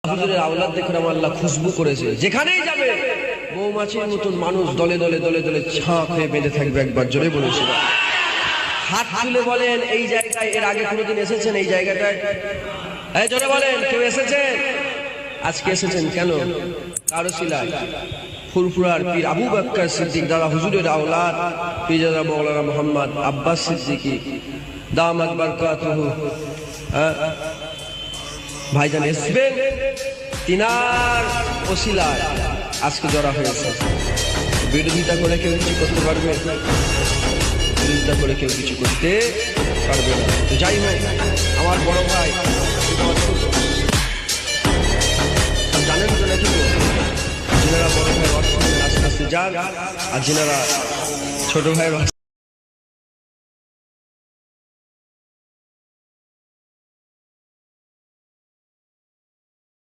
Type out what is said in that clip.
হুজুরের আওলাদ দেখে আমার আল্লাহ খুশবু করেছে, যেখানেই যাবে মৌমাছির মতন মানুষ দলে দলে দলে দলে ছাঁ হয়ে বেঁধে থাকবে। একবার জোরে বলেছিল। হাত তুলে বলেন এই জায়গায় এর আগে কোনোদিন এসেছেন? এই জায়গাটায় এই জোরে বলেন, কেউ এসেছেন? আজকে এসেছেন কেন? কারো শিলায় ফুরফুরার পীর আবু বকর সিদ্দিক দাদা হুজুরের আওলাদ পীরজাদা মাওলানা মোহাম্মদ আব্বাস সিদ্দিকী দামাত বারকাতুহু ভাইজান আসবেন, তিনার ওসিলায় আজকে জড়া হয়েছে। বিরোধিতা করে কেউ কিছু করতে পারবে? বিরোধিতা করে কেউ কিছু করতে পারবে না। তো যাই হোক, আমার বড় ভাই জানেন তো নাকি, যেনারা বড় ভাই আস্তে আস্তে যান, আর যেনারা ছোট ভাইয়ের